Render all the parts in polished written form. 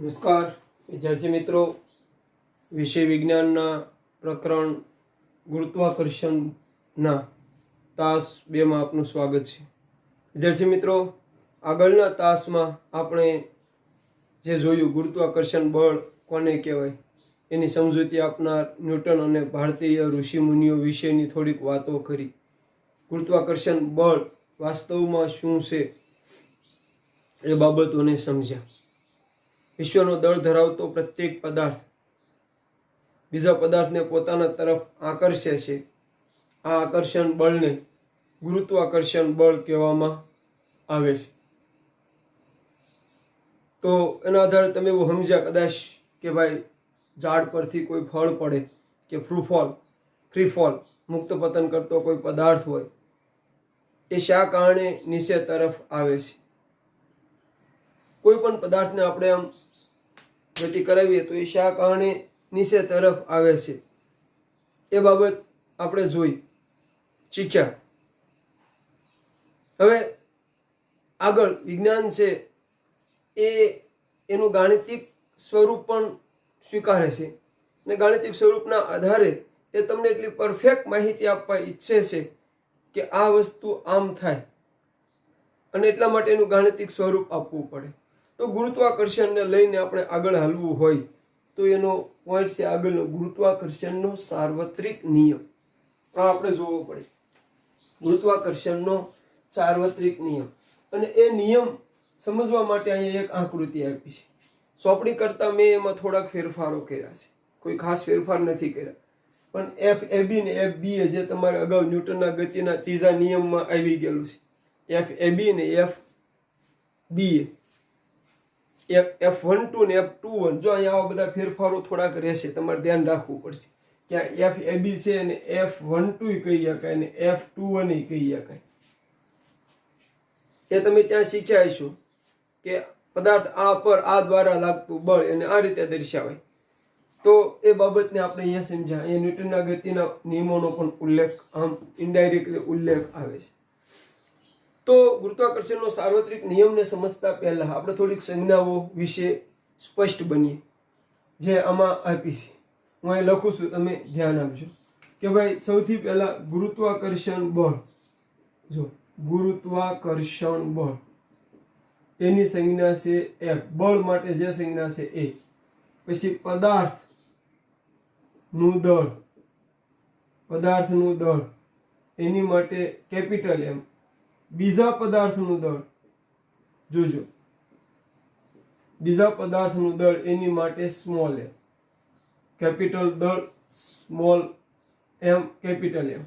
નમસ્કાર વિદ્યાર્થી મિત્રો, વિષય વિજ્ઞાનના પ્રકરણ ગુરુત્વાકર્ષણના તાસ 2માં આપનું સ્વાગત છે. વિદ્યાર્થી મિત્રો, આગળના તાસમાં આપણે જે જોયું ગુરુત્વાકર્ષણ બળ કોને કહેવાય એની સમજૂતી આપનાર ન્યૂટન અને ભારતીય ઋષિમુનિઓ વિશેની થોડીક વાતો કરી. ગુરુત્વાકર્ષણ બળ વાસ્તવમાં શું છે એ બાબતોને સમજ્યા. વિશ્વનો દળ ધરાવતો પ્રત્યેક પદાર્થ બીજા પદાર્થને પોતાના તરફ આકર્ષે છે. આ આકર્ષણ બળને ગુરુત્વાકર્ષણ બળ કહેવામાં આવે છે. તો એના આધારે તમે એવું સમજ્યા કદાચ કે ભાઈ ઝાડ પરથી કોઈ ફળ પડે કે ફ્રી ફોલ મુક્ત પતન કરતો કોઈ પદાર્થ હોય, એ શા કારણે નીચે તરફ આવે છે. કોઈ પણ પદાર્થને આપણે આમ ગતિ કરાવીએ તો એ શા કારણે નીચે તરફ આવે છે એ બાબત આપણે જોઈ શીખ્યા. હવે આગળ વિજ્ઞાન છે એ એનું ગાણિતિક સ્વરૂપ પણ સ્વીકારે છે અને ગાણિતિક સ્વરૂપના આધારે એ તમને એટલી પરફેક્ટ માહિતી આપવા ઈચ્છે છે કે આ વસ્તુ આમ થાય અને એટલા માટે એનું ગાણિતિક સ્વરૂપ આપવું પડે. તો ગુરુત્વાકર્ષણને લઈને આપણે આગળ હાલવું હોય તો એનો પોઈન્ટ છે આગળનો ગુરુત્વાકર્ષણનો સાર્વત્રિક નિયમ. આ આપણે જોવો પડે, ગુરુત્વાકર્ષણનો સાર્વત્રિક નિયમ. અને એ નિયમ સમજવા માટે અહીંયા એક આકૃતિ આપી છે. સોંપણી કરતાં મેં એમાં થોડાક ફેરફારો કર્યા છે, કોઈ ખાસ ફેરફાર નથી કર્યા, પણ FAB ને FB જે તમારે અગાઉ ન્યૂટનના ગતિના ત્રીજા નિયમમાં આવી ગયેલું છે, FAB ને FBA, F12 ને F21. જો અહીંયા આવા બધા ફેરફારો થોડાક રહેશે, તમારે ધ્યાન રાખવું પડશે કે આ FAB છે અને F12 કહી શકાય અને F21 કહી શકાય. એ તમે ત્યાં શીખ્યા હશો કે પદાર્થ આ પર આ દ્વારા લાગતું બળ એને આ રીતે દર્શાવાય. તો એ બાબતને આપણે અહીંયા સમજ્યા. અહીંયા ન્યૂટનના ગતિના નિયમોનો પણ ઉલ્લેખ આમ ઇનડાયરેક્ટલી ઉલ્લેખ આવે છે. તો ગુરુત્વાકર્ષણનો સાર્વત્રિક નિયમને સમજતા પહેલા આપણે થોડીક સંજ્ઞાઓ વિશે સ્પષ્ટ બનીએ, જે આમાં આપી છે. હું અહીં લખું છું, તમે ધ્યાન આપજો કે ભાઈ સૌથી પહેલા ગુરુત્વાકર્ષણ બળ, જો ગુરુત્વાકર્ષણ બળ એની સંજ્ઞા છે F. બળ માટે જે સંજ્ઞા છે એ. પછી પદાર્થનું દળ એની માટે કેપિટલ M. બીજા પદાર્થનું દળ, જોજો, બીજા પદાર્થનું દળ એની માટે સ્મોલ m. કેપિટલ દળ સ્મોલ m, કેપિટલ M.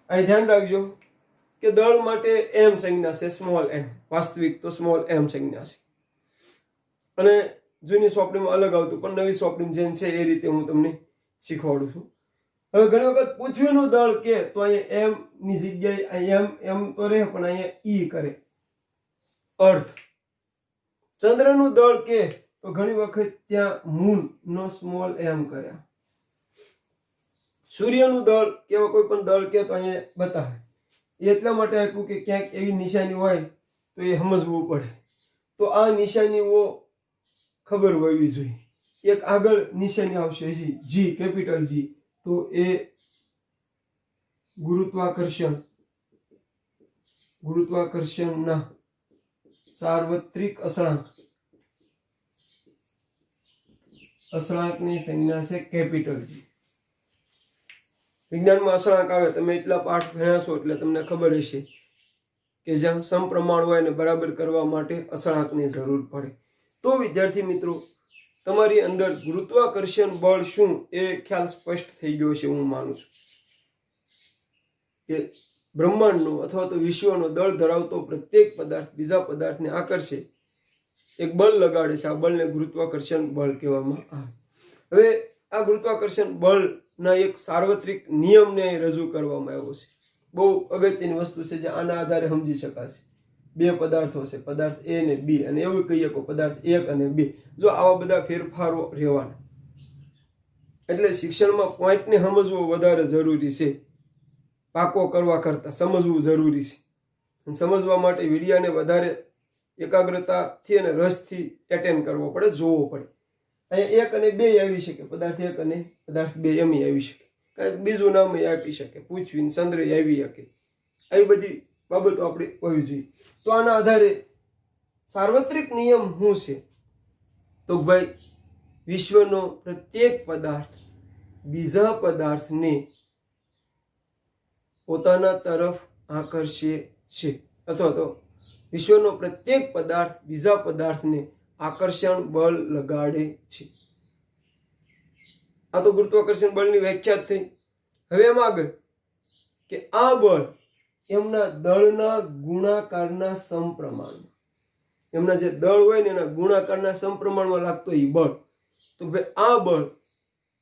અહીં ધ્યાન રાખજો કે દળ માટે m સંજ્ઞા છે, સ્મોલ m. વાસ્તવિક તો સ્મોલ m સંજ્ઞા છે. અને જૂની સોંપણીમાં અલગ આવતું, પણ નવી સોંપણી જેમ છે એ રીતે હું તમને શીખવાડું છું. હવે ઘણી વખત પૃથ્વીનું દળ કે તો અહીંયા m ની જગ્યાએ m તો રહે, પણ અહીંયા E કરે, અર્થ. ચંદ્રનું દળ કે તો ઘણી વખત ત્યાં મૂન નો સ્મોલ m કર્યા. સૂર્યનું દળ કેવા કોઈ પણ દળ કે તો અહીંયા બતાવે. એટલા માટે આપ્યું કે ક્યાંક એવી નિશાની હોય તો એ સમજવું પડે. તો આ નિશાનીઓ ખબર હોવી જોઈએ. એક આગળ નિશાની આવશે G, કેપિટલ G. તો એ ગુરુત્વાકર્ષણના સાર્વત્રિક અસળાંકની સંજ્ઞા છે કેપિટલ G. વિજ્ઞાનમાં અસળાંક આવે, તમે એટલા પાઠ ભણ્યા છો એટલે તમને ખબર હશે કે જ્યાં સમપ્રમાણ હોય ને બરાબર કરવા માટે અસળાંકની જરૂર પડે. તો વિદ્યાર્થી મિત્રો, તમારી અંદર ગુરુત્વાકર્ષણ બળ શું એ ખ્યાલ સ્પષ્ટ થઈ ગયો છે. હું માનું છું કે બ્રહ્માંડનો અથવા તો વિશ્વનો દળ ધરાવતો પ્રત્યેક પદાર્થ બીજા પદાર્થને આકર્ષે, એક બળ લગાડે છે. આ બળને ગુરુત્વાકર્ષણ બળ કહેવામાં આવે. હવે આ ગુરુત્વાકર્ષણ બળના એક સાર્વત્રિક નિયમને રજૂ કરવામાં આવ્યો છે. બહુ અગત્યની વસ્તુ છે જે આના આધારે સમજી શકાશે. બે પદાર્થો છે, પદાર્થ A ને B, અને એવું કહીએ કે પદાર્થ 1 અને 2. જો આવા બધા ફેરફારો રહેવાના, એટલે શિક્ષણમાં પોઈન્ટને સમજવો વધારે જરૂરી છે. પાકો કરવા કરતાં સમજવું જરૂરી છે. સમજવા માટે વિડિયાને વધારે એકાગ્રતાથી અને રસથી એટેન્ડ કરવો પડે, જોવો પડે. અહીંયા 1 અને 2 આવી શકે, પદાર્થ 1 અને પદાર્થ 2 એમ આવી શકે, કાંઈક બીજું નામ આપી શકે, પૃથ્વી ચંદ્ર આવી શકે. આવી બધી બાબતો આપણે હોવી જોઈએ. તો આના આધારે સાર્વત્રિક નિયમ શું છે? તો ભાઈ, વિશ્વનો પ્રત્યેક પદાર્થ બીજા પદાર્થને પોતાના તરફ આકર્ષે છે, અથવા તો વિશ્વનો પ્રત્યેક પદાર્થ બીજા પદાર્થને આકર્ષણ બળ લગાડે છે. આ તો ગુરુત્વાકર્ષણ બળની વ્યાખ્યા થઈ. હવે એમ આગળ કે આ બળ એમના દળના ગુણાકારના સમપ્રમાણમાં, એમના જે દળ હોય ને એના ગુણાકારના સમપ્રમાણમાં લાગતો એ બળ. તો ભાઈ આ બળ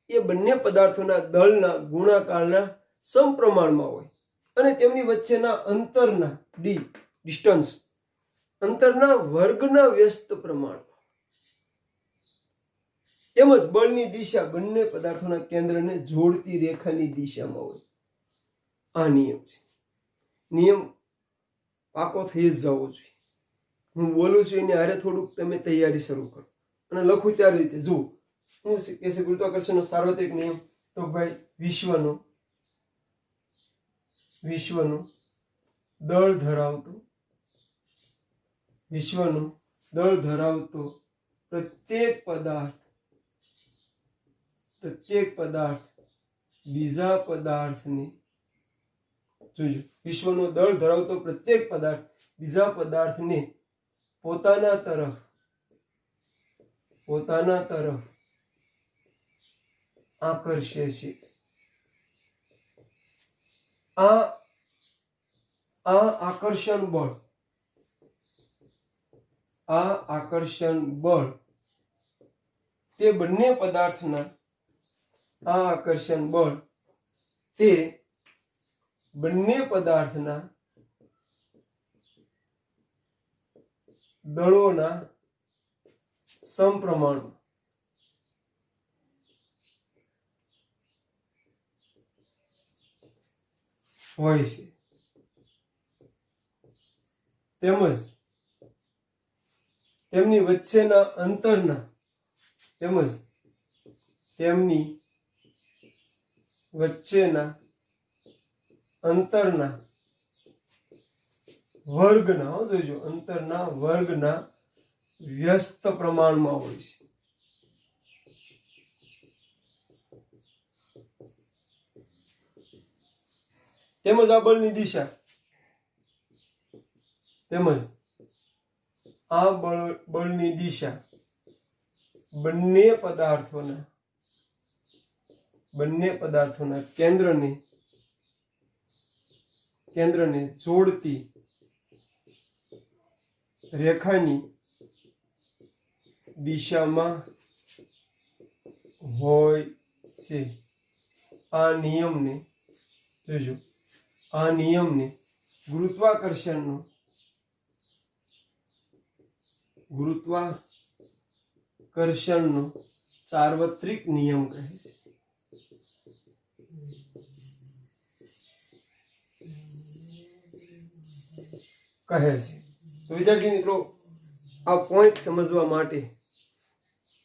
એ બંને પદાર્થોના દળના ગુણાકારના સમપ્રમાણમાં હોય અને તેમની વચ્ચેના અંતરના ડિસ્ટન્સ, અંતરના વર્ગના વ્યસ્ત પ્રમાણમાં, તેમજ બળની દિશા બંને પદાર્થોના કેન્દ્રને જોડતી રેખાની દિશામાં હોય. આ નિયમ છે. નિયમ પાકો થઈ જ જવો જોઈએ. હું બોલું છું એને હારે થોડુંક તમે તૈયારી શરૂ કરો અને લખું ત્યારે રીતે જુઓ. શું કે છે ગુરુત્વાકર્ષણનો સાર્વત્રિક નિયમ? તો ભાઈ, વિશ્વનું દળ ધરાવતો પ્રત્યેક પદાર્થ બીજા પદાર્થને, જોજો, વિશ્વનો દળ ધરાવતો પ્રત્યેક પદાર્થ બીજા પદાર્થને પોતાના તરફ આકર્ષે છે. આ આકર્ષણ બળ તે બંને પદાર્થના દળોના સમપ્રમાણમાં હોય છે, તેમજ તેમની વચ્ચેના અંતરના વર્ગના વ્યસ્ત પ્રમાણમાં હોય છે. તેમજ આ બળની દિશા, બંને પદાર્થોના કેન્દ્રને જોડતી રેખાની દિશામાં હોય છે. આ નિયમને ગુરુત્વાકર્ષણનો સાર્વત્રિક નિયમ કહે છે. તો વિદ્યાર્થી મિત્રો, આ પોઈન્ટ સમજવા માટે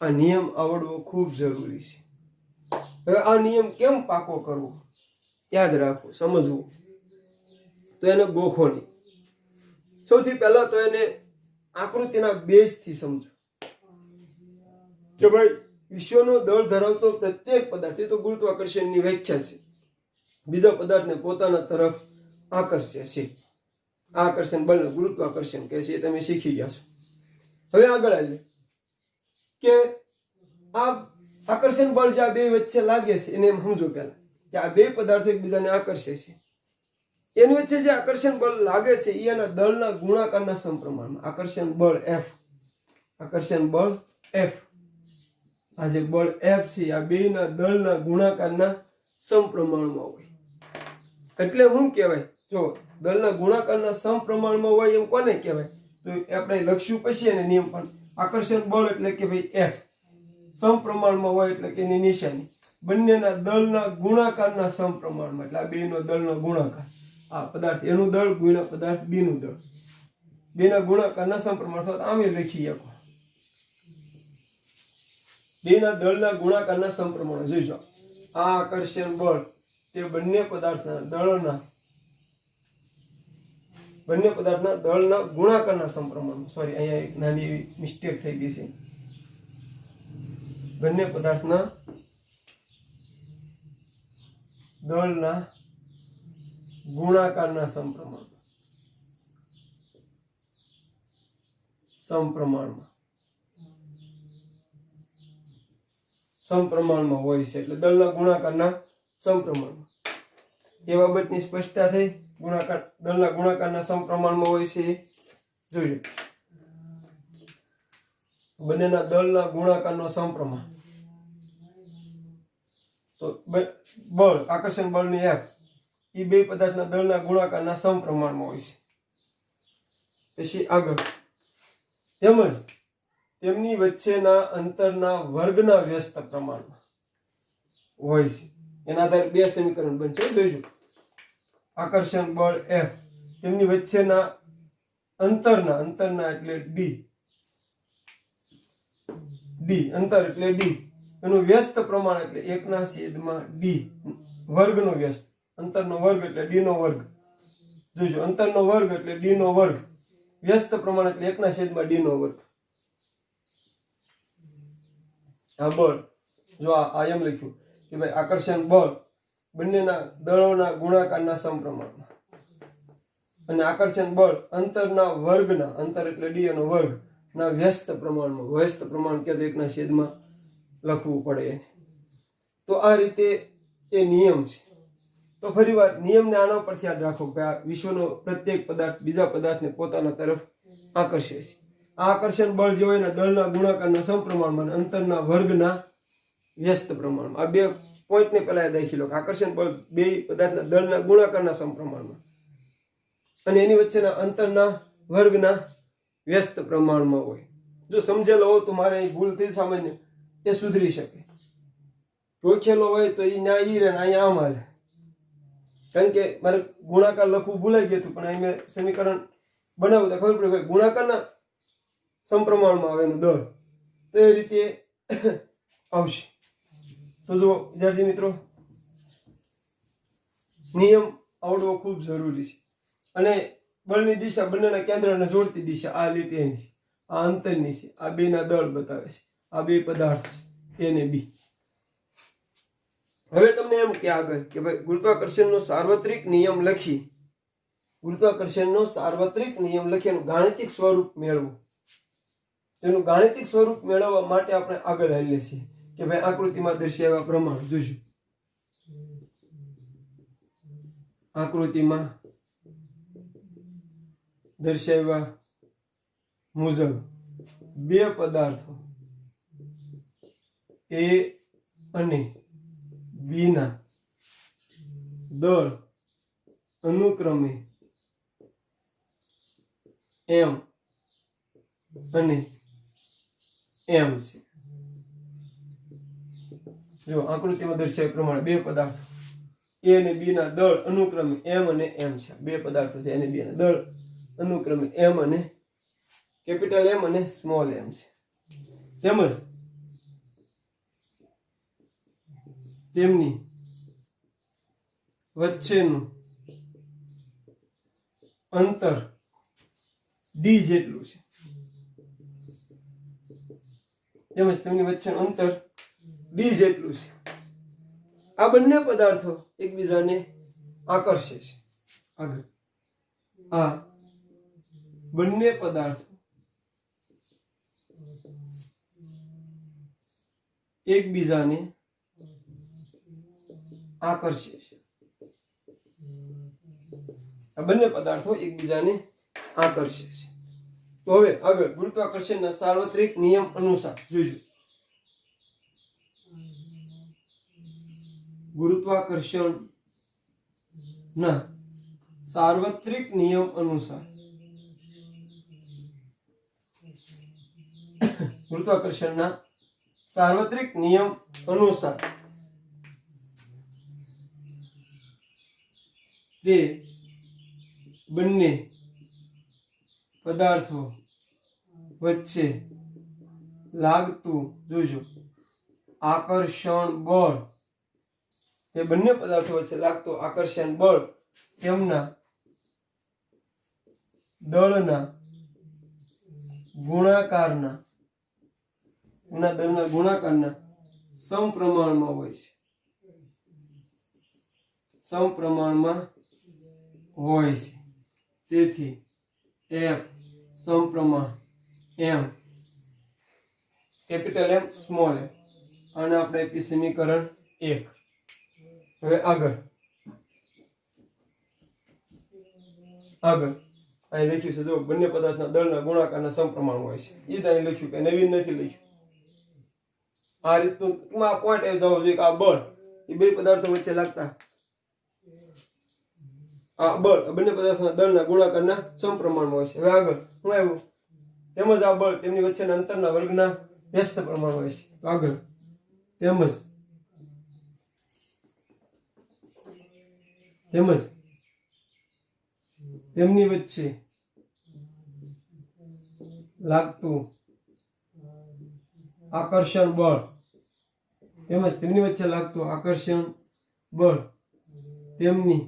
આ નિયમ આવડવો ખૂબ જરૂરી છે. હવે આ નિયમ કેમ પાકો કરવો, યાદ રાખવું, સમજવું, તો એને ગોખો નહીં. સૌથી પહેલા તો એને આકૃતિના બેઝથી સમજો કે ભાઈ, વિશ્વનો દળ ધરાવતો પ્રત્યેક પદાર્થ, એ તો ગુરુત્વાકર્ષણની વ્યાખ્યા છે, બીજા પદાર્થને પોતાના તરફ આકર્ષે છે. આકર્ષણ બળ ગુરુત્વાકર્ષણ કહે છે, એ તમે શીખી ગયા છો. હવે આગળ આવીએ કે આ આકર્ષણ બળ જે આ બે વચ્ચે લાગે છે એને એમ સમજો પહેલા કે આ બે પદાર્થો એકબીજાને આકર્ષે છે. એની વચ્ચે જે આકર્ષણ બળ લાગે છે એ એના દળના ગુણાકારના સમપ્રમાણમાં. આકર્ષણ બળ F, આ જે બળ F છે આ બેના દળના ગુણાકારના સમપ્રમાણમાં હોય. એટલે શું કહેવાય? જો દળના ગુણાકારના સમપ્રમાણમાં હોય એમ કોને કહેવાય? તો આપણે લખશું પછી એને નિયમ પણ. આકર્ષણ બળ એટલે કે ભાઈ F, સમપ્રમાણમાં હોય એટલે કે એની નિશાની બંનેના દળના ગુણાકારના સમપ્રમાણમાં, એટલે આ બેનો દળનો ગુણાકાર, આ પદાર્થ એનું દળ ગુણ્યા પદાર્થ બીનું દળ. બેના ગુણાકારના સમપ્રમાણ અથવા આમે લખી શકો બેના દળના ગુણાકારના સમપ્રમાણ જોઈજો આ આકર્ષણ બળ તે બંને પદાર્થના દળના ગુણાકારના સમપ્રમાણમાં સોરી અહીંયા એક નાની એવી મિસ્ટેક થઈ ગઈ છે બંને પદાર્થના દળના ગુણાકારના સમપ્રમાણમાં હોય છે એટલે દળના ગુણાકારના સમપ્રમાણમાં એ બાબતની સ્પષ્ટતા થઈ દળના ગુણાકારના સમપ્રમાણમાં હોય છે જોજો બંનેના દળના ગુણાકારનો સમપ્રમાણ તો બળ આકર્ષણ બળની F એ બે પદાર્થના દળના ગુણાકારના સમપ્રમાણમાં હોય છે પછી આગળ તેમજ તેમની વચ્ચેના અંતરના વર્ગના વ્યસ્ત પ્રમાણમાં હોય છે એના આધારે બે સમીકરણ બનશે જોઈશું આકર્ષણ બળ F તેમની વચ્ચેના અંતરના એટલે d અંતર એટલે d એનું વ્યસ્ત પ્રમાણ એટલે 1/d વર્ગનો વ્યસ્ત અંતરનો વર્ગ એટલે d નો વર્ગ જોજો અંતરનો વર્ગ એટલે d નો વર્ગ વ્યસ્ત પ્રમાણ એટલે 1/d નો વર્ગ આ બળ જો આ એમ લખ્યું કે ભાઈ આકર્ષણ બળ બંનેના દળોના ગુણાકારના સમપ્રમાણમાં અને આકર્ષણ બળ અંતરના વર્ગના અંતર એટલે d નો વર્ગ ના વ્યસ્ત પ્રમાણમાં વ્યસ્ત પ્રમાણ કે 1/માં લખવું પડે તો આ રીતે એ નિયમ છે તો ફરીવાર નિયમને આના પરથી યાદ રાખો કે આ વિશ્વનો પ્રત્યેક પદાર્થ બીજા પદાર્થને પોતાના તરફ આકર્ષે છે આ આકર્ષણ બળ જે હોય ને દળના ગુણાકારના સમપ્રમાણમાં અંતરના વર્ગના વ્યસ્ત પ્રમાણમાં આ બે પોઈન્ટને પહેલા યાદ રાખી લો કે આકર્ષણ બળ બે પદાર્થના દળના ગુણાકારના સમપ્રમાણમાં અને એની વચ્ચેના અંતરના વર્ગના વ્યસ્ત પ્રમાણમાં હોય જો સમજેલો હોય તો મારે અહીં ભૂલ થઈ સામાન્ય એ સુધરી શકે ગોખેલો હોય તો એ ના ઈ રહે ને અહીંયા આમ હાલે કારણ કે મારે ગુણાકાર લખવું ભૂલાઈ ગયું હતું પણ અહીં મેં સમીકરણ બનાવ્યું તો ખબર પડે ગુણાકારના સમપ્રમાણમાં આવે એનું દળ તો એ રીતે આવશે તો જો વિદ્યાર્થી મિત્રો નિયમ આવડવો ખૂબ જરૂરી છે અને બળની દિશા બંનેના કેન્દ્રને જોડતી દિશા આ લીટીની છે આ અંતરની છે આ બેના દળ બતાવે છે આ બે પદાર્થ છે A ને B હવે તમને એમ કે આગળ કે ભાઈ ગુરુત્વાકર્ષણનો સાર્વત્રિક નિયમ લખી એનું ગાણિતિક સ્વરૂપ મેળવવું તેનું ગાણિતિક સ્વરૂપ મેળવવા માટે આપણે આગળ આવીએ છીએ કે ભાઈ આકૃતિમાં દર્શાવ્યા પ્રમાણે જોઈશું આકૃતિમાં દર્શાવ્યા મુજબ બે પદાર્થો A અને B ના દળ અનુક્રમે M અને M છે જો આકૃતિમાં દર્શાવ્યા પ્રમાણે બે પદાર્થો A અને B ના દળ અનુક્રમે M અને M છે બે પદાર્થો છે A અને B ના દળ અનુક્રમે M અને કેપિટલ M અને સ્મોલ m છે તેમજ તેમની વચ્ચેનું અંતર d જેટલું છે તેમજ તેમની વચ્ચેનું અંતર d જેટલું છે આ બંને પદાર્થો એકબીજાને આકર્ષે છે આગળ આ બંને પદાર્થો એકબીજાને આકર્ષે છે આ બંને પદાર્થો એકબીજાને આકર્ષે છે તો હવે આગળ ગુરુત્વાકર્ષણના સાર્વત્રિક નિયમ અનુસાર જોજો ગુરુત્વાકર્ષણના સાર્વત્રિક નિયમ અનુસાર ગુરુત્વાકર્ષણના સાર્વત્રિક નિયમ અનુસાર તે બંને પદાર્થો વચ્ચે લાગતું જોજો આકર્ષણ બળ, તે બંને પદાર્થો વચ્ચે લાગતું આકર્ષણ બળ તેમના દળના ગુણાકારના સમપ્રમાણમાં હોય છે. સમપ્રમાણમાં હોય છે. તેથી F સમપ્રમાણ M, capital M small m. આને આપણે આપી સમીકરણ 1. હવે આગળ અહીં લખ્યું છે જો બંને પદાર્થના દળના ગુણાકારના સમપ્રમાણ હોય છે. એ તો અહીં લખ્યું કે નવીન નથી લખ્યું. આ રીતનું ટૂંકમાં પોઈન્ટ એ જવો જોઈએ કે આ બળ એ બે પદાર્થો વચ્ચે લાગતા આ બળ બંને પદાર્થોના દળના ગુણાકારના સમપ્રમાણમાં હોય છે. હવે આગળ શું આવ્યું? તેમજ આ બળ તેમની વચ્ચેના અંતરના વર્ગના વ્યસ્ત પ્રમાણ હોય છે. તો આગળ તેમજ તેમની વચ્ચે લાગતું આકર્ષણ બળ, તેમની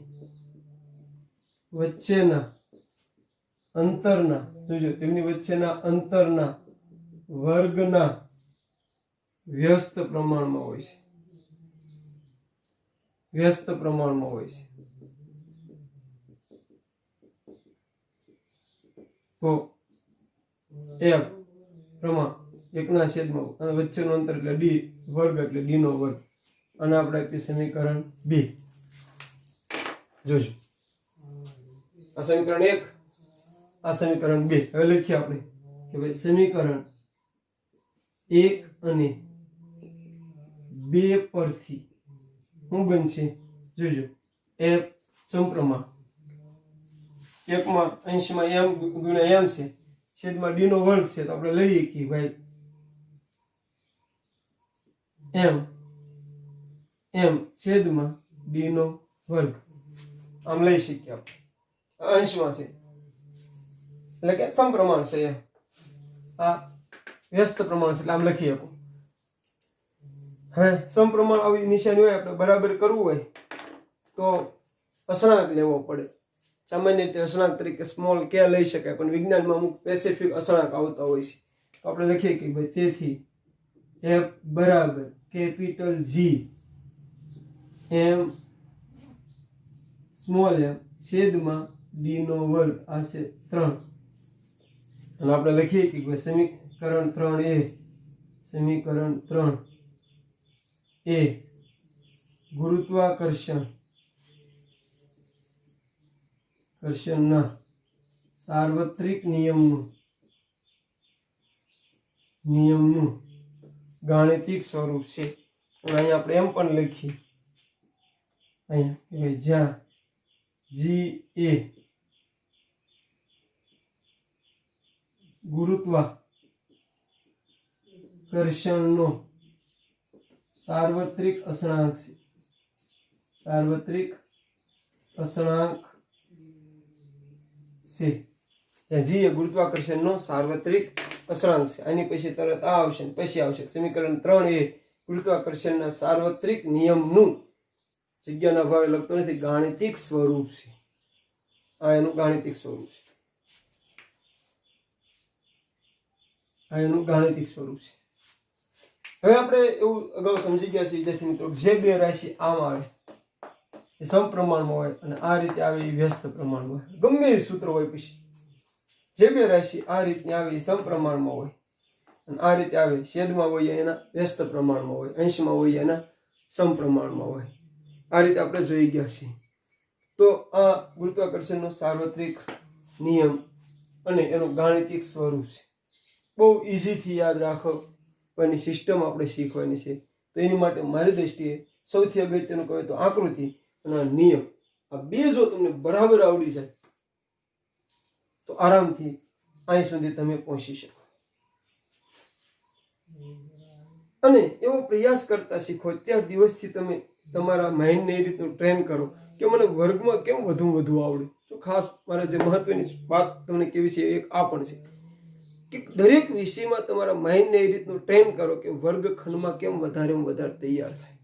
વચ્ચેના અંતરના વર્ગના વ્યસ્ત પ્રમાણમાં હોય છે. તો F પ્રમાણ 1/, અને વચ્ચેનું અંતર એટલે d વર્ગ એટલે d નો વર્ગ. અને આપણે આપી સમીકરણ 2. જોજો આ સમીકરણ 1, આ સમીકરણ 2. હવે લખીએ આપણે કે ભાઈ સમીકરણ 1 અને 2 પરથી શું બનશે? જોજો F સમપ્રમાણ 1 અંશમાં m ગુણ્યા m છે, છેદમાં d નો વર્ગ છે. તો આપણે લઈએ કે ભાઈ m છેદમાં d નો વર્ગ આમ લઈ શકીએ આપણે. અંશમાં છે એટલે કે સમપ્રમાણ છે. આ વ્યસ્ત પ્રમાણ છે એટલે આમ લખી આપો. હવે સમપ્રમાણ આવી નિશાની હોય આપણે બરાબર કરવું હોય તો અસળાંક લેવો પડે. સામાન્ય રીતે અસળાંક તરીકે સ્મોલ કે લઈ શકાય, પણ વિજ્ઞાનમાં અમુક સ્પેસિફિક અસળાંક આવતા હોય છે. તો આપણે લખીએ કે ભાઈ તેથી F બરાબર capital G m small m છેદમાં d નો વર્ગ આ છે 3. અને આપણે લખીએ કે ભાઈ સમીકરણ 3 એ ગુરુત્વાકર્ષણના સાર્વત્રિક નિયમનું ગાણિતિક સ્વરૂપ છે. અને અહીંયા આપણે એમ પણ લખીએ અહીંયા જ્યાં G એ ગુરુત્વાકર્ષણનો સાર્વત્રિક અસળાંક છે. જ્યાં G એ ગુરુત્વાકર્ષણનો સાર્વત્રિક અસળાંક છે. આની પછી તરત આ આવશે, પછી આવશે સમીકરણ 3 એ ગુરુત્વાકર્ષણના સાર્વત્રિક નિયમનું, જગ્યાના ભાવે લખતો નથી, ગાણિતિક સ્વરૂપ છે. આ એનું ગાણિતિક સ્વરૂપ છે. હવે આપણે એવું અગાઉ સમજી ગયા છીએ વિદ્યાર્થી મિત્રો, જે બે રાશિ આમ આવે એ સમપ્રમાણમાં હોય અને આ રીતે આવે એ વ્યસ્ત પ્રમાણમાં હોય. ગમે એ સૂત્ર હોય, પછી જે બે રાશિ આ રીતની આવે એ સમપ્રમાણમાં હોય અને આ રીતે આવે છેદમાં હોય એના વ્યસ્ત પ્રમાણમાં હોય, અંશમાં હોય એના સમપ્રમાણમાં હોય. આ રીતે આપણે જોઈ ગયા છીએ. તો આ ગુરુત્વાકર્ષણનો સાર્વત્રિક નિયમ અને એનું ગાણિતિક સ્વરૂપ છે. બહુ ઇઝીથી યાદ રાખવાની સિસ્ટમ આપણે શીખવાની છે. તો એની માટે મારી દ્રષ્ટિએ સૌથી અગત્યનું કહે તો આકૃતિ અને નિયમ, આ બે જો તમને બરાબર આવડી જાય તો આરામથી અહીં સુધી તમે પહોંચી શકો. અને એવો પ્રયાસ કરતા શીખો. અત્યાર દિવસથી તમે તમારા માઇન્ડને એ રીતનું ટ્રેન કરો કે મને વર્ગમાં કેમ વધુ આવડે. જો તો ખાસ મારે જે મહત્વની વાત તમને કેવી છે એક આ પણ છે કે દરેક વિષયમાં તમારા માઇન્ડને એ રીતનું ટ્રેન કરો કે વર્ગખંડમાં કેમ વધારેમાં વધારે તૈયાર થાય.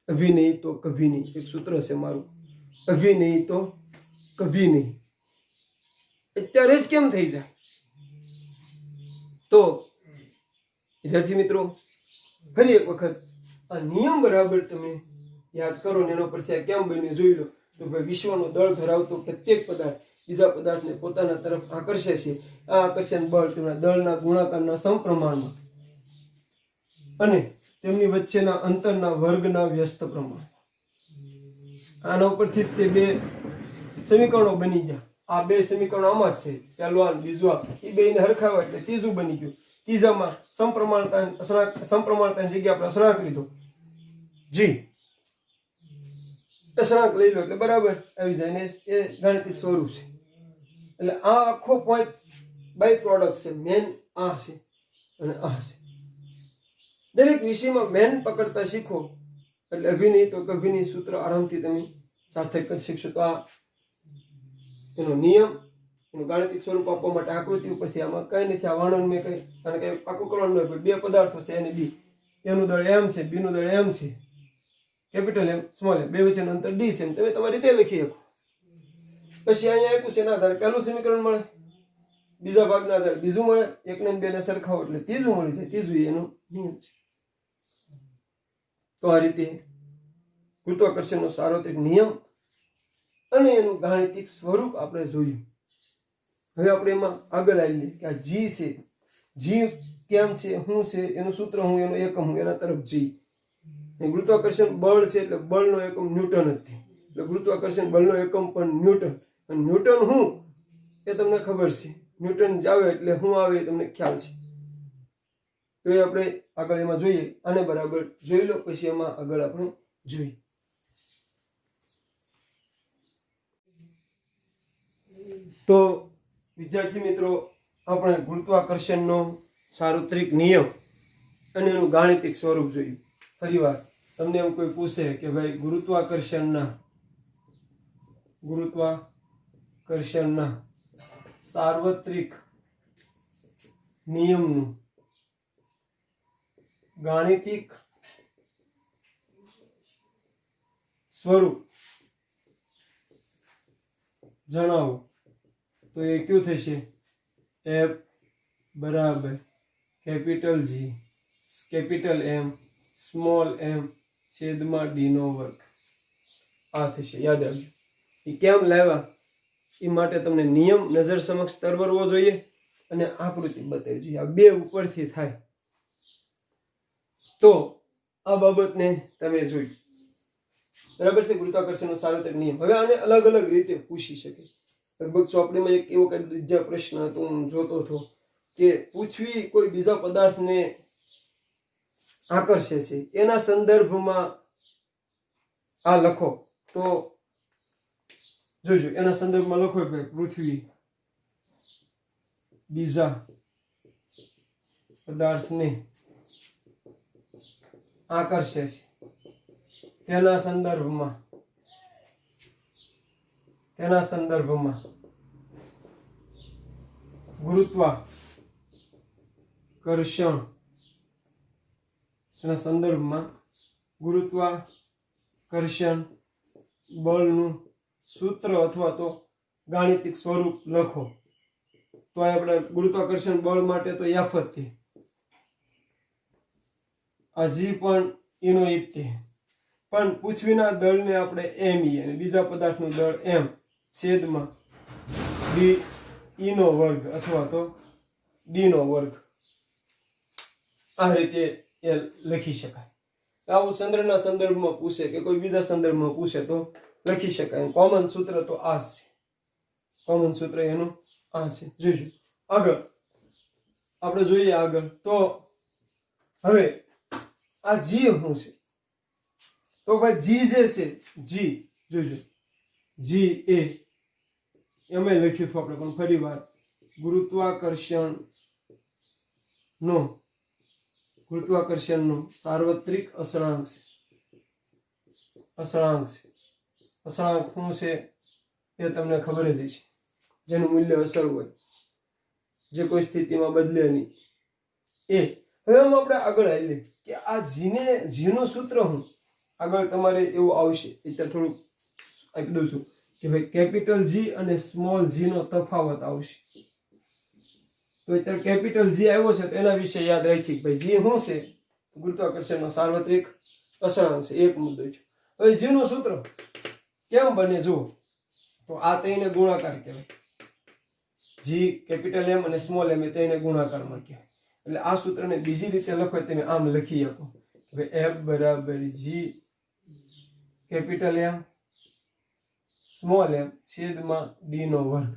અભી નહીં તો કભી નહીં, એક સૂત્ર છે મારું, અભી નહીં તો કભી નહીં, અત્યારે જ કેમ થઈ જાય. તો વિદ્યાર્થી મિત્રો ફરી એક વખત આ નિયમ બરાબર તમે યાદ કરો ને એના પરથી આ કેમ બન્યું જોઈ લો. તો ભાઈ વિશ્વનો દળ ધરાવતો પ્રત્યેક પદાર્થ બીજા પદાર્થને પોતાના તરફ આકર્ષે છે. આ આકર્ષણ બળ તેમના દળના ગુણાકારના સમપ્રમાણમાં અને તેમની વચ્ચેના અંતરના વર્ગના વ્યસ્ત પ્રમાણ. આના ઉપરથી તે બે સમીકરણો બની ગયા. આ બે સમીકરણો આમાં જ છે, પહેલું આ બીજું આ, એ બેને હરખાવ્યા એટલે ત્રીજું બની ગયું. ત્રીજામાં સમપ્રમાણતાની જગ્યાએ આપણે અસળાંક લીધો, જી અસળાંક લઈ લો એટલે બરાબર આવી જાય ને એ ગાણિતિક સ્વરૂપ છે. એટલે આ આખો પોઈન્ટ બાય પ્રોડક્ટ છે. મેન આ છે અને આ છે. દરેક વિષયમાં મેન પકડતા શીખો એટલે અભિનય તો કભીની સૂત્ર આરામથી તમે સાર્થક કરી શકશો. તો આ એનો નિયમ, એનું ગાણિતિક સ્વરૂપ આપવા માટે આકૃતિ ઉપરથી આમાં કઈ નથી. આ વર્ણન મેં કઈ અને કઈ પાકું કરવાનું હોય. બે પદાર્થો છે એને બી, એનું દળ એમ છે, બી નું દળ એમ છે, કેપિટલ એમ સ્મોલ એમ, બે વચ્ચેનું અંતર ડી છે. તમે તમારી રીતે લખી શકો. પછી અહીંયા આપ્યું છે એના આધારે પહેલું સમીકરણ મળે, બીજા ભાગના આધારે બીજું મળે, એકને બે ને સરખાવો એટલે ત્રીજું મળી જાય. ત્રીજું એનો નિયમ છે. તો આ રીતે ગુરુત્વાકર્ષણનો સાર્વત્રિક નિયમ અને એનું ગાણિતિક સ્વરૂપ આપણે જોયું. હવે આપણે એમાં આગળ આવીએ કે આ જી છે, જી કેમ છે, શું છે, એનું સૂત્ર હું, એનો એકમ હું, એના તરફ જી. ગુરુત્વાકર્ષણ બળ છે એટલે બળનો એકમ ન્યૂટન જ છે. એટલે ગુરુત્વાકર્ષણ બળનો એકમ પણ ન્યૂટન. અને ન્યૂટન હું એ તમને ખબર છે, ન્યૂટન જ આવે એટલે શું આવે એ તમને ખ્યાલ છે. તો એ આપણે આગળ એમાં જોઈએ. આને બરાબર જોઈ લો, પછી એમાં આગળ આપણે જોઈએ. તો વિદ્યાર્થી મિત્રો, આપણે ગુરુત્વાકર્ષણનો સાર્વત્રિક નિયમ અને એનું ગાણિતિક સ્વરૂપ જોયું. ફરીવાર તમને એમ કોઈ પૂછે કે ભાઈ ગુરુત્વાકર્ષણના સાર્વત્રિક નિયમનું ગાણિતિક સ્વરૂપ જણાવો, તો એ ક્યું થશે? એફ બરાબર capital G capital M small M છેદમાં ડી નો વર્ગ. આ થશે. યાદ આવજો. એ કેમ લાવ્યા એ માટે તમને નિયમ નજર સમક્ષ તરવરવો જોઈએ અને આકૃતિ બતાવવી જોઈએ. આ બે ઉપરથી થાય તો આ બાબતને તમે જોઈ. બરાબર છે. ગુરુત્વાકર્ષણનો સાર્વત્રિક નિયમ. હવે આને અલગ અલગ રીતે પૂછી શકે. લગભગ ચોપડીમાં એક એવો કઈક બીજા પ્રશ્ન હતો, હું જોતો હતો કે પૃથ્વી કોઈ બીજા પદાર્થને આકર્ષે છે, એના સંદર્ભમાં આ લખો. તો જોજો, એના સંદર્ભમાં લખો કે પૃથ્વી બીજા પદાર્થને આકર્ષે છે, તેના સંદર્ભમાં ગુરુત્વાકર્ષણ બળનું સૂત્ર અથવા તો ગાણિતિક સ્વરૂપ લખો. તો આપણે ગુરુત્વાકર્ષણ બળ માટે તો એફ જ છે, આ જી પણ એનો ઈ જ છે. પણ પૃથ્વીના દળને આપણે એમ ઈ અને બીજા પદાર્થનું દળ એમ છેદમાં ડી ઈ નો વર્ગ અથવા તો ડી નો વર્ગ. આ રીતે એ લખી શકાય. આવું ચંદ્રના સંદર્ભમાં પૂછે કે કોઈ બીજા સંદર્ભમાં પૂછે તો લખી શકાય. કોમન સૂત્ર તો આ છે. કોમન સૂત્ર એનું આ છે. જોઈજો આગળ આપણે જોઈએ. આગળ તો હવે આ જી શું છે? તો ભાઈ જી જે છે, જી જોજો, જી એ એમ લખ્યું હતું આપણે, પણ ફરી વાર ગુરુત્વાકર્ષણનો સાર્વત્રિક અસળાંક છે. અસળાંક શું છે? એ તમને ખબર જ છે, જેનું મૂલ્ય અસર હોય, જે કોઈ સ્થિતિમાં બદલે નહીં. એ હવે આપણે આગળ આવીએ કે આ જીનું સૂત્ર હું આગળ તમારે એવું આવશે. અત્યારે થોડુંક આપી દઉં છું કે ભાઈ કેપિટલ જી અને સ્મોલ જી નો તફાવત આવશે. તો અત્યારે કેપિટલ જી આવ્યો છે તો એના વિશે યાદ રાખી ભાઈ જી શું છે? ગુરુત્વાકર્ષણનો સાર્વત્રિક અસળાંક છે. એક મુદ્દો છે. હવે જી નું સૂત્ર કેમ બને જુઓ તો આ ત્રણે ગુણાકાર કહેવાય. જી, કેપિટલ એમ અને સ્મોલ એમ એ ત્રણે ગુણાકારમાં કહેવાય. એટલે આ સૂત્રને બીજી રીતે લખો, તમે આમ લખી શકો કે એફ બરાબર જી કેપિટલ એમ સ્મોલ એમ છેદમાં ડી નો વર્ગ,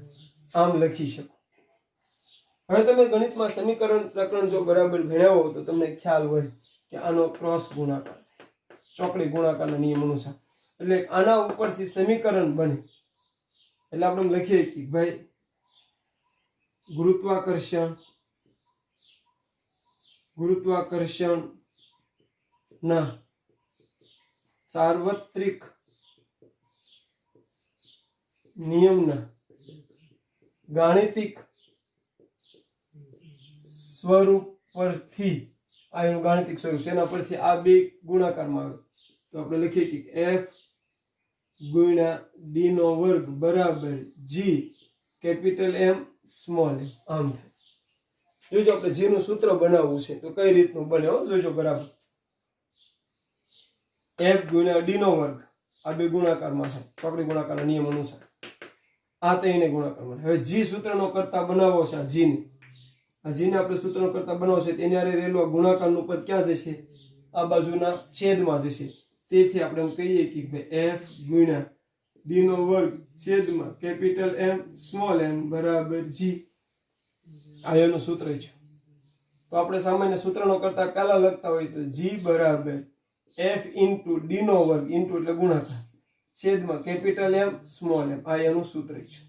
આમ લખી શકો. હવે તમે ગણિતમાં સમીકરણ પ્રકરણ જો બરાબર ભણ્યા હો તો તમને ખ્યાલ હોય કે આનો ક્રોસ ગુણાકાર ચોકડી ગુણાકારના નિયમ અનુસાર, એટલે આના ઉપરથી સમીકરણ બને. એટલે આપણે લખીએ કે ભાઈ ગુરુત્વાકર્ષણ ના સાર્વત્રિક નિયમના ગાણિતિક સ્વરૂપ પરથી, આ એનું ગાણિતિક સ્વરૂપ છે, એના પરથી આ બે ગુણાકારમાં આવે તો આપણે લખીએ કે એફ ગુણ્યા ડી નો વર્ગ બરાબર જી કેપિટલ એમ સ્મોલ એમ. આમ થાય. જોજો આપણે જી નું સૂત્ર બનાવવું છે તો કઈ રીતનું બને જોજો બરાબર. એફ ગુણ્યા ડી નો વર્ગ આ બે ગુણાકારમાં થાય ચોકડી ગુણાકારના નિયમ અનુસાર. આ ત્રણે ગુણાકારમાં. હવે જી સૂત્રનો કરતા બનાવવો છે. આ જી ને આપણે સૂત્રનો કરતા બનાવવો છે તેની હારે રહેલું ગુણાકારનું પદ ક્યાં જશે? આ બાજુના છેદમાં જશે. તેથી આપણે એમ કહીએ કે ભાઈ એફ ગુણ્યા ડી નો વર્ગ છેદમાં કેપિટલ એમ સ્મોલ એમ બરાબર જી. આ એનું સૂત્ર છે. તો આપણે સામાન્ય સૂત્રનો કરતા પહેલા લખતા હોય તો જી બરાબર એફ ઇન્ટુ ડી નો વર્ગ ઇન્ટુ એટલે ગુણાકાર છેદમાં કેપિટલ એમ સ્મોલ એમ. આ એનું સૂત્ર છે.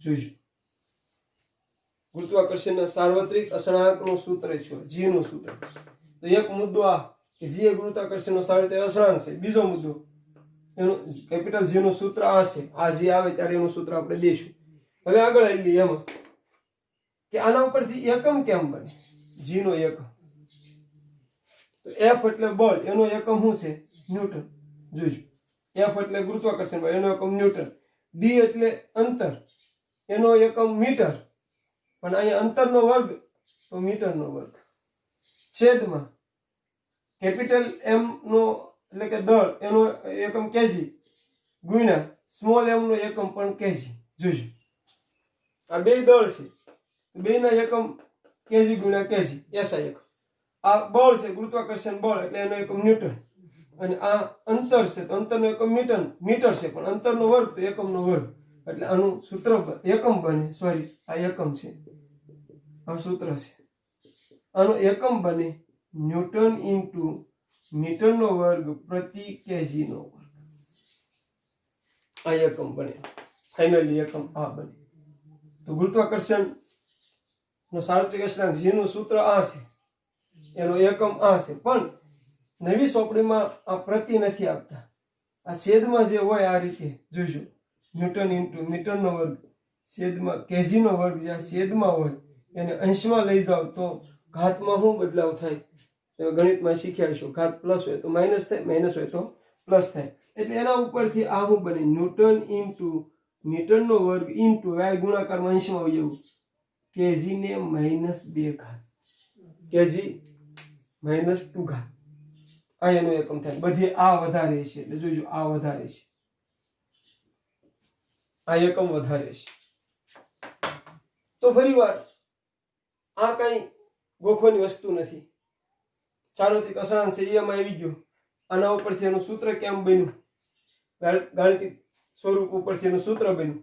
જોઈજો ગુરુત્વાકર્ષણના સાર્વત્રિક અસળાંકનું સૂત્ર છે, જી નું સૂત્ર. તો એક મુદ્દો આ કે જી એ ગુરુત્વાકર્ષણનો સાર્વત્રિક અસળાંક છે. બીજો મુદ્દો એનું કેપિટલ જી નું સૂત્ર આ છે. આ જી આવે ત્યારે એનું સૂત્ર આપણે દઈશું. હવે આગળ આવીએ એમાં કે આના ઉપરથી એકમ કેમ બને? જી નો એકમ તો એફ એટલે બળ, એનો એકમ શું છે? ન્યૂટન. જોજો એફ એટલે ગુરુત્વાકર્ષણ બળ, એનો એકમ ન્યૂટન. ડી એટલે અંતર, એનો એકમ મીટર, પણ અહીંયા અંતરનો વર્ગ તો મીટરનો વર્ગ છેદમાં કેપિટલ એમ નો એટલે કે દળ એનો એકમ કેજી ગુણ્યા સ્મોલ એમ નો એકમ પણ કેજી. જોજો આ બે દળ છે બે ના એકમ કેજી ગુણ્યા કેજી એસઆઈ એકમ. આ બળ છે ગુરુત્વાકર્ષણ બળ એટલે એનો એકમ ન્યૂટન, અને આ અંતર છે તો અંતરનો એકમ મીટર છે, પણ અંતરનો વર્ગ તો એકમનો વર્ગ. એટલે આનું સૂત્ર એકમ બને. સોરી, આ એકમ છે, આ સૂત્ર છે. આનો એકમ બને ન્યૂટન ઇન્ટુ મીટરનો વર્ગ પ્રતિ કેજી નો વર્ગ. આ એકમ બને. ફાઇનલી એકમ આ બને. તો ગુરુત્વાકર્ષણ નો સાર્વત્રિક અસળાંક જી નું સૂત્ર આ છે, એનો એકમ આ છે. પણ નવી સોંપણીમાં આ પ્રતિ નથી આપતા, આ છેદમાં જે હોય આ રીતે જોઈજો ન્યૂટન ઇન્ટુ મીટરનો વર્ગ છેદમાં કેજી નો વર્ગ. જે છેદમાં હોય એને અંશમાં લઈ જાઓ તો ઘાતમાં શું બદલાવ થાય? ગણિતમાં શીખ્યા છો, ઘાત પ્લસ હોય તો માઇનસ થાય, માઇનસ હોય તો પ્લસ થાય. એટલે એના ઉપરથી આ શું બને? ન્યૂટન ઇન્ટુ મીટરનો વર્ગ ઇન્ટુ વાય ગુણાકારમાં અંશમાં આવી જવું કેજી ને -2 ઘાત, કેજી -2 ઘાત. આ એનો એકમ થાય. બધી આ વધારે છે એટલે જોજો આ વધારે છે, આ એકમ વધારે છે. તો ફરી વાર આ કઈ ગોખવાની વસ્તુ નથી. સાર્વત્રિક અસળાંક છે એમાં આવી ગયો. આના ઉપરથી એનું સૂત્ર કેમ બન્યું? ગાણિતિક સ્વરૂપ ઉપરથી એનું સૂત્ર બન્યું.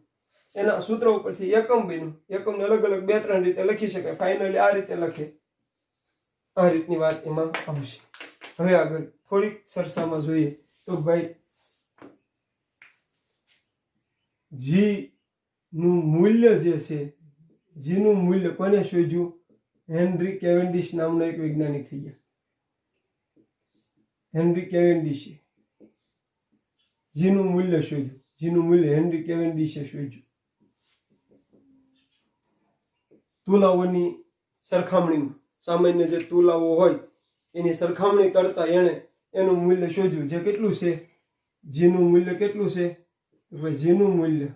એના સૂત્ર ઉપરથી એકમ બન્યું. એકમને અલગ અલગ 2-3 રીતે લખી શકાય. ફાઇનલી આ રીતે લખે. આ રીતની વાત એમાં આવશે. હવે આગળ થોડીક સરસામાં જોઈએ તો ભાઈ જી નું મૂલ્ય જે છે, જી નું મૂલ્ય કોને શોધ્યું? હેનરી કેવેન્ડિશ નામનો એક વૈજ્ઞાનિક થઈ ગયા. હેનરી કેવેન્ડિશે જી નું મૂલ્ય શોધ્યું. જેનું મૂલ્ય હેનરી કેવેન્ડિશે શોધ્યું. તુલાઓની સરખામણીમાં સામાન્ય જે તુલાઓ હોય એની સરખામણી કરતા એનું મૂલ્ય શોધ્યું. જે કેટલું છે? જીનું મૂલ્ય કેટલું છે? તો ભાઈ જીનું મૂલ્ય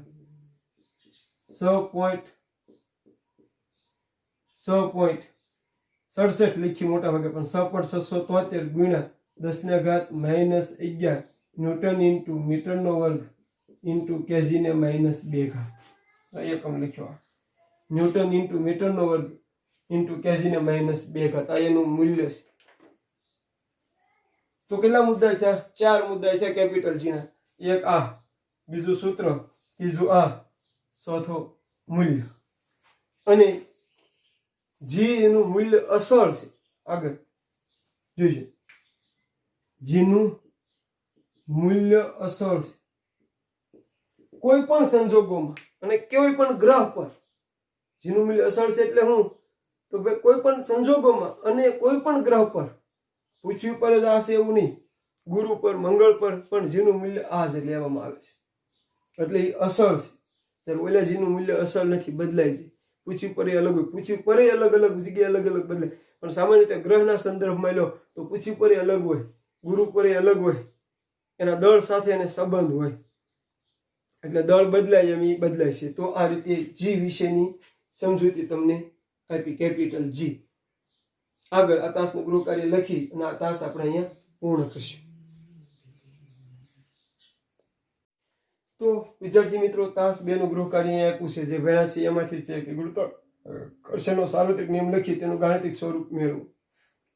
6.67 લખી મોટા ભાગે, પણ 6.673 ગુણ્યા 10⁻11 ન્યૂટન ઇન્ટુ મીટરનો વર્ગ ઇન્ટુ કેજીને -2 એકમ લખ્યો. ન્યૂટન ઇન્ટુ મીટરનો વર્ગ ઇન્ટુ કેજીને -2 આ એનું મૂલ્ય છે. તો કેટલા મુદ્દા થયા? 4 મુદ્દા છે કેપિટલ જીના. એક આ, બીજું સૂત્ર, ત્રીજું આ, ચોથો મૂલ્ય. અને જી એનું મૂલ્ય અસળ છે. આગળ જોઈએ, જીનું મૂલ્ય અસળ છે કોઈ પણ સંજોગોમાં અને કોઈ પણ ગ્રહ પર. જીનું મૂલ્ય અસળ છે એટલે હું? તો ભાઈ કોઈ પણ સંજોગોમાં અને કોઈ પણ ગ્રહ પર. પૃથ્વી પર જ આ છે એવું નહીં, ગુરુ પર, મંગળ પર પણ જીનું મૂલ્ય આ જ લેવામાં આવે છે. એટલે એ અસળ છે. જ્યારે ઓલા જીનું મૂલ્ય અસળ નથી, બદલાય છે. પૃથ્વી પર અલગ હોય, પૃથ્વી પર અલગ અલગ જગ્યાએ અલગ અલગ બદલાય, પણ સામાન્ય રીતે ગ્રહના સંદર્ભમાં લો તો પૃથ્વી પર અલગ હોય, ગુરુ પર અલગ હોય, એના દળ સાથે એને સંબંધ હોય, એટલે દળ બદલાય એમ એ બદલાય છે. તો આ રીતે જી વિશેની સમજૂતી તમને આપી, કેપિટલ જી. આગળ આ તાસનું ગૃહ કાર્ય લખી અને આ તાસ આપણે અહીંયા પૂર્ણ કરશું. તો વિદ્યાર્થી મિત્રો, તાસ 2 નું ગૃહ કાર્ય અહીંયા આપ્યું છે. જે ભણ્યા છે એમાંથી છે કે ગુરુત્વાકર્ષણનો સાર્વત્રિક નિયમ લખી તેનું ગાણિતિક સ્વરૂપ મેળવો.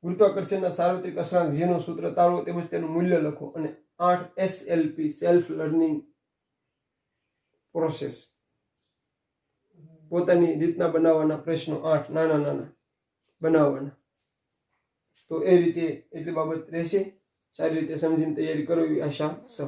ગુરુત્વાકર્ષણના સાર્વત્રિક અસરાંક જેનું સૂત્ર તારો તેમજ તેનું મૂલ્ય લખો. અને 8 SLP સેલ્ફ લર્નિંગ પ્રોસેસ પોતાની રીતના બનાવવાના પ્રશ્નો 8 નાના બનાવવાના. તો એ રીતે એટલી બાબત રહેશે. સારી રીતે સમજીને તૈયારી કરો એવી આશા છે.